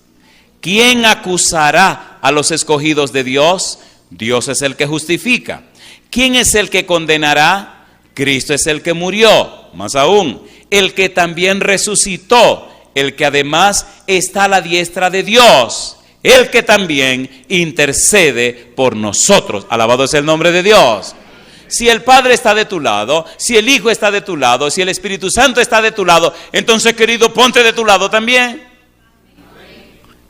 ¿Quién acusará a los escogidos de Dios? Dios es el que justifica. ¿Quién es el que condenará? Cristo es el que murió, más aún, el que también resucitó, el que además está a la diestra de Dios, el que también intercede por nosotros. Alabado es el nombre de Dios. Si el Padre está de tu lado, si el Hijo está de tu lado, si el Espíritu Santo está de tu lado, entonces, querido, ponte de tu lado también.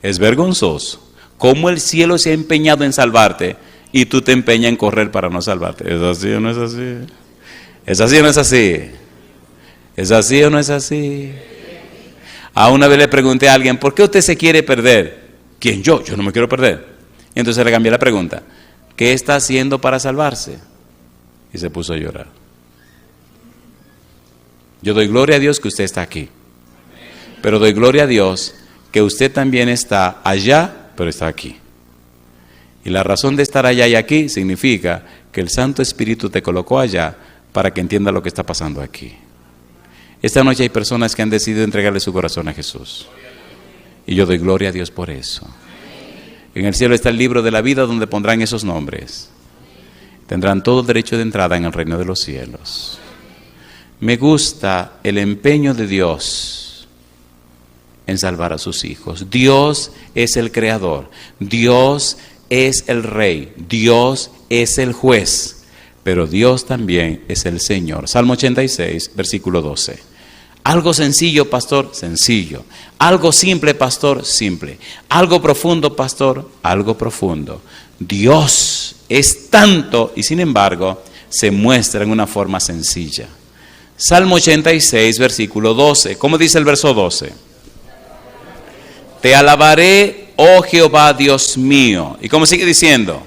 Es vergonzoso cómo el cielo se ha empeñado en salvarte y tú te empeñas en correr para no salvarte. ¿Es así o no es así? ¿Es así o no es así? ¿Es así o no es así? A una vez le pregunté a alguien, ¿por qué usted se quiere perder? ¿Quién? Yo no me quiero perder. Entonces le cambié la pregunta. ¿Qué está haciendo para salvarse? Y se puso a llorar. Yo doy gloria a Dios que usted está aquí. Pero doy gloria a Dios que usted también está allá, pero está aquí. Y la razón de estar allá y aquí significa que el Santo Espíritu te colocó allá para que entienda lo que está pasando aquí. Esta noche hay personas que han decidido entregarle su corazón a Jesús. Y yo doy gloria a Dios por eso. En el cielo está el libro de la vida donde pondrán esos nombres. Tendrán todo derecho de entrada en el reino de los cielos. Me gusta el empeño de Dios en salvar a sus hijos. Dios es el creador. Dios es el rey. Dios es el juez. Pero Dios también es el Señor. Salmo 86, versículo 12. Algo sencillo, pastor, sencillo. Algo simple, pastor, simple. Algo profundo, pastor, algo profundo. Dios es tanto y sin embargo se muestra en una forma sencilla. Salmo 86, versículo 12. ¿Cómo dice el verso 12? Te alabaré, oh Jehová, Dios mío. ¿Y cómo sigue diciendo?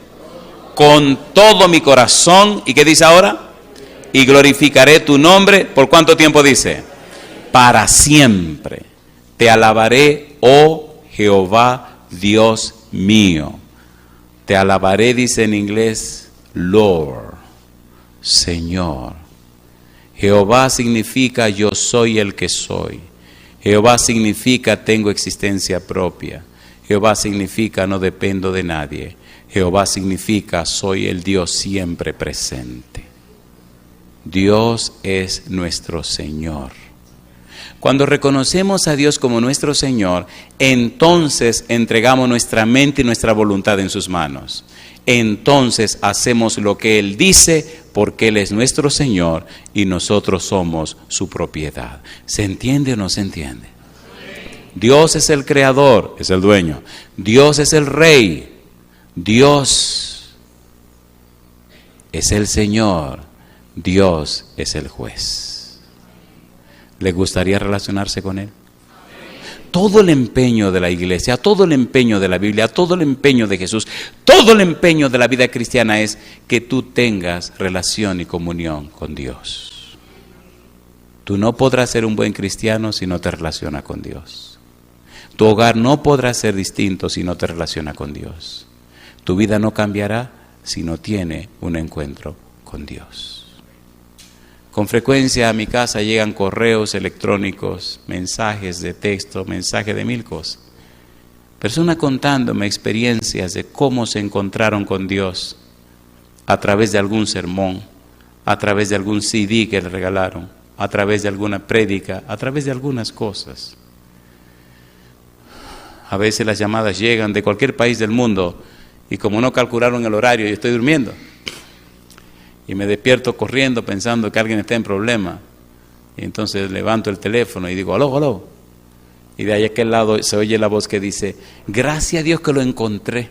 Con todo mi corazón. ¿Y qué dice ahora? Y glorificaré tu nombre. ¿Por cuánto tiempo dice? Para siempre. Te alabaré, oh Jehová, Dios mío. Te alabaré, dice en inglés, Lord, Señor. Jehová significa yo soy el que soy. Jehová significa tengo existencia propia. Jehová significa no dependo de nadie. Jehová significa soy el Dios siempre presente. Dios es nuestro Señor. Cuando reconocemos a Dios como nuestro Señor, entonces entregamos nuestra mente y nuestra voluntad en sus manos. Entonces hacemos lo que Él dice porque Él es nuestro Señor y nosotros somos su propiedad. ¿Se entiende o no se entiende? Dios es el creador, es el dueño. Dios es el rey. Dios es el Señor. Dios es el juez. ¿Le gustaría relacionarse con Él? Todo el empeño de la iglesia, todo el empeño de la Biblia, todo el empeño de Jesús, todo el empeño de la vida cristiana es que tú tengas relación y comunión con Dios. Tú no podrás ser un buen cristiano si no te relaciona con Dios. Tu hogar no podrá ser distinto si no te relaciona con Dios. Tu vida no cambiará si no tiene un encuentro con Dios. Con frecuencia a mi casa llegan correos electrónicos, mensajes de texto, mensajes de mil cosas. Personas contándome experiencias de cómo se encontraron con Dios a través de algún sermón, a través de algún CD que le regalaron, a través de alguna prédica, a través de algunas cosas. A veces las llamadas llegan de cualquier país del mundo y como no calcularon el horario, yo estoy durmiendo. Y me despierto corriendo pensando que alguien está en problema. Y entonces levanto el teléfono y digo, aló, aló. Y de ahí a aquel lado se oye la voz que dice, gracias a Dios que lo encontré.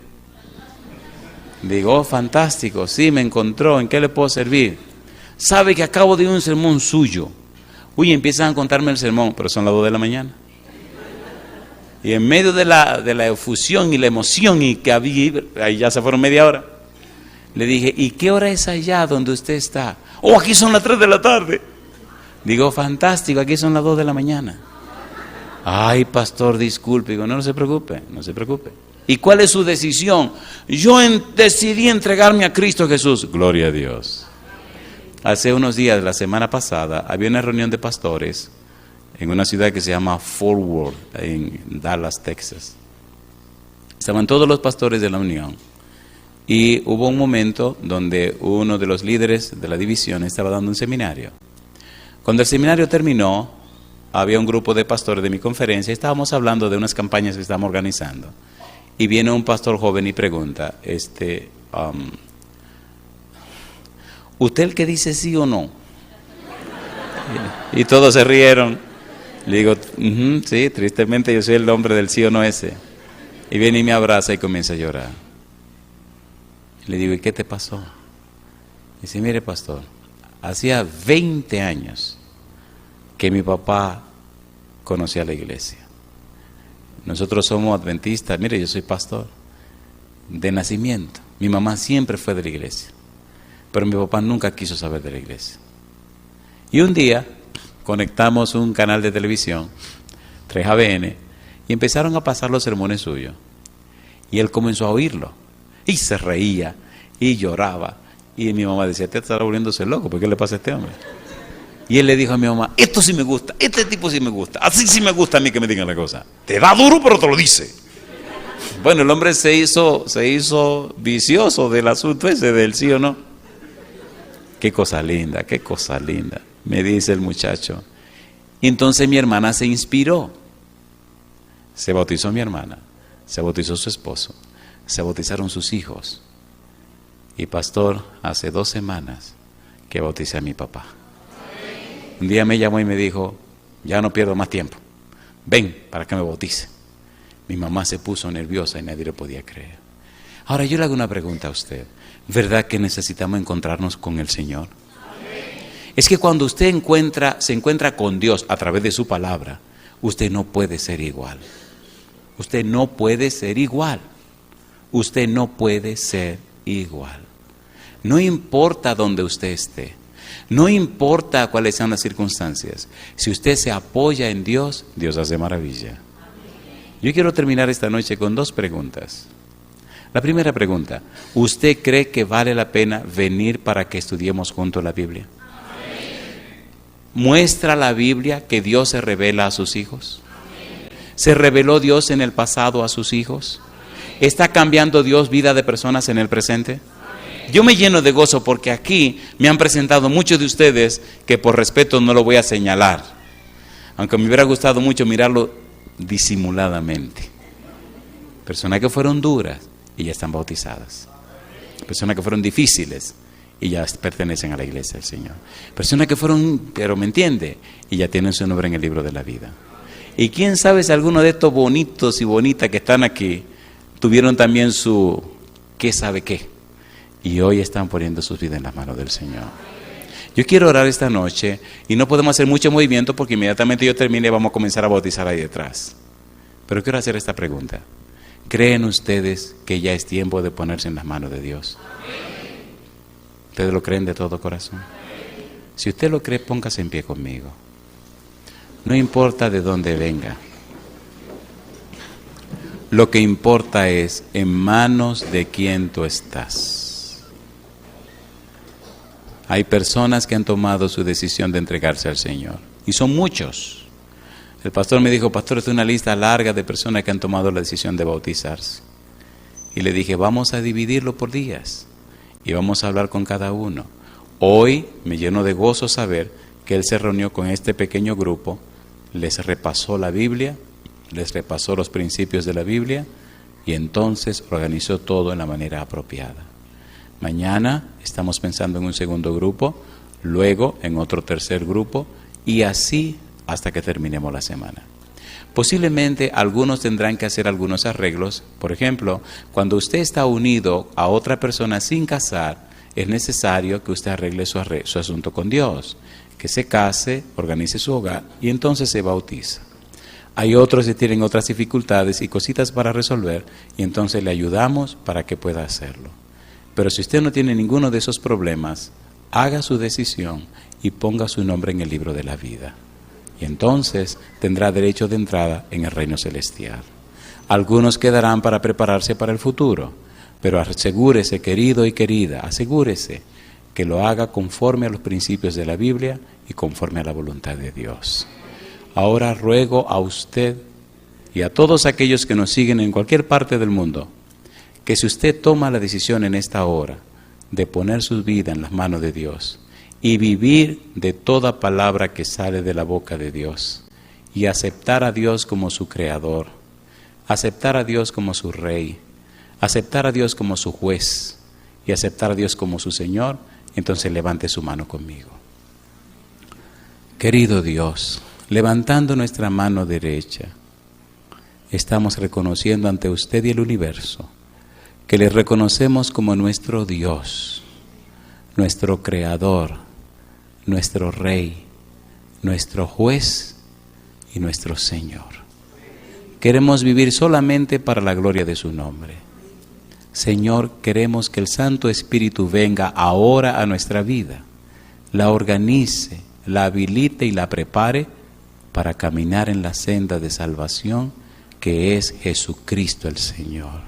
Digo, oh, fantástico, sí, me encontró, ¿en qué le puedo servir? Sabe que acabo de ir a un sermón suyo. Uy, empiezan a contarme el sermón, pero son las 2 de la mañana. Y en medio de la efusión y la emoción y que había, ahí ya se fueron media hora. Le dije, ¿y qué hora es allá donde usted está? Oh, aquí son las 3 de la tarde. Digo, fantástico, aquí son las 2 de la mañana. Ay, pastor, disculpe. Digo, no se preocupe, no se preocupe. ¿Y cuál es su decisión? Yo decidí entregarme a Cristo Jesús. Gloria a Dios. Hace unos días, la semana pasada, había una reunión de pastores en una ciudad que se llama Fort Worth, en Dallas, Texas. Estaban todos los pastores de la unión. Y hubo un momento donde uno de los líderes de la división estaba dando un seminario. Cuando el seminario terminó, había un grupo de pastores de mi conferencia, estábamos hablando de unas campañas que estábamos organizando. Y viene un pastor joven y pregunta, ¿usted el que dice sí o no? Y todos se rieron. Le digo, sí, tristemente yo soy el hombre del sí o no ese. Y viene y me abraza y comienza a llorar. Le digo, ¿y qué te pasó? Dice, mire pastor, hacía 20 años que mi papá conocía la iglesia. Nosotros somos adventistas, mire, yo soy pastor de nacimiento. Mi mamá siempre fue de la iglesia, pero mi papá nunca quiso saber de la iglesia. Y un día conectamos un canal de televisión, 3ABN, y empezaron a pasar los sermones suyos. Y él comenzó a oírlo, y se reía, y lloraba. Y mi mamá decía, te está volviéndose loco, ¿por qué le pasa a este hombre? Y él le dijo a mi mamá, esto sí me gusta, este tipo sí me gusta, así sí me gusta a mí que me digan la cosa. Te da duro, pero te lo dice. Bueno, el hombre se hizo vicioso del asunto ese del sí o no. Qué cosa linda, me dice el muchacho. Y entonces mi hermana se inspiró. Se bautizó mi hermana, se bautizó su esposo, se bautizaron sus hijos. Y pastor, hace 2 semanas que bauticé a mi papá. Un día me llamó y me dijo, ya no pierdo más tiempo, ven para que me bautice. Mi mamá se puso nerviosa y nadie lo podía creer. Ahora yo le hago una pregunta a usted, ¿verdad que necesitamos encontrarnos con el Señor? Es que cuando usted se encuentra con Dios a través de su palabra, usted no puede ser igual. Usted no puede ser igual. Usted no puede ser igual. No importa dónde usted esté. No importa cuáles sean las circunstancias. Si usted se apoya en Dios, Dios hace maravilla. Yo quiero terminar esta noche con 2 preguntas. La primera pregunta, ¿usted cree que vale la pena venir para que estudiemos juntos la Biblia? ¿Muestra la Biblia que Dios se revela a sus hijos? ¿Se reveló Dios en el pasado a sus hijos? ¿Está cambiando Dios vida de personas en el presente? Yo me lleno de gozo porque aquí me han presentado muchos de ustedes que por respeto no lo voy a señalar, aunque me hubiera gustado mucho mirarlo disimuladamente. Personas que fueron duras y ya están bautizadas. Personas que fueron difíciles y ya pertenecen a la iglesia del Señor. Personas que fueron, pero me entiende, y ya tienen su nombre en el libro de la vida. Y quién sabe si alguno de estos bonitos y bonitas que están aquí tuvieron también su qué sabe qué. Y hoy están poniendo sus vidas en las manos del Señor. Yo quiero orar esta noche y no podemos hacer mucho movimiento porque inmediatamente yo termine vamos a comenzar a bautizar ahí detrás. Pero quiero hacer esta pregunta. ¿Creen ustedes que ya es tiempo de ponerse en las manos de Dios? ¿Ustedes lo creen de todo corazón? Si usted lo cree, póngase en pie conmigo. No importa de dónde venga. Lo que importa es en manos de quién tú estás. Hay personas que han tomado su decisión de entregarse al Señor. Y son muchos. El pastor me dijo, pastor, es una lista larga de personas que han tomado la decisión de bautizarse. Y le dije, vamos a dividirlo por días. Y vamos a hablar con cada uno. Hoy me lleno de gozo saber que él se reunió con este pequeño grupo, les repasó la Biblia, les repasó los principios de la Biblia y entonces organizó todo en la manera apropiada. Mañana estamos pensando en un segundo grupo, luego en otro tercer grupo y así hasta que terminemos la semana. Posiblemente algunos tendrán que hacer algunos arreglos. Por ejemplo, cuando usted está unido a otra persona sin casar, es necesario que usted arregle su asunto con Dios, que se case, organice su hogar y entonces se bautiza. Hay otros que tienen otras dificultades y cositas para resolver y entonces le ayudamos para que pueda hacerlo. Pero si usted no tiene ninguno de esos problemas, haga su decisión y ponga su nombre en el libro de la vida. Y entonces tendrá derecho de entrada en el reino celestial. Algunos quedarán para prepararse para el futuro, pero asegúrese, querido y querida, asegúrese que lo haga conforme a los principios de la Biblia y conforme a la voluntad de Dios. Ahora ruego a usted y a todos aquellos que nos siguen en cualquier parte del mundo, que si usted toma la decisión en esta hora de poner su vida en las manos de Dios y vivir de toda palabra que sale de la boca de Dios y aceptar a Dios como su creador, aceptar a Dios como su rey, aceptar a Dios como su juez y aceptar a Dios como su Señor, entonces levante su mano conmigo. Querido Dios, levantando nuestra mano derecha, estamos reconociendo ante usted y el universo que le reconocemos como nuestro Dios, nuestro Creador, nuestro Rey, nuestro Juez y nuestro Señor. Queremos vivir solamente para la gloria de su nombre. Señor, queremos que el Santo Espíritu venga ahora a nuestra vida, la organice, la habilite y la prepare para caminar en la senda de salvación que es Jesucristo el Señor.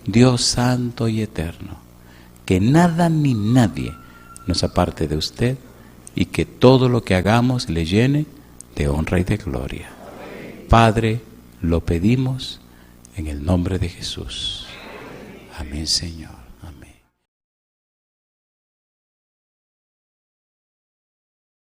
Dios santo y eterno, que nada ni nadie nos aparte de usted y que todo lo que hagamos le llene de honra y de gloria. Padre, lo pedimos en el nombre de Jesús. Amén, Señor.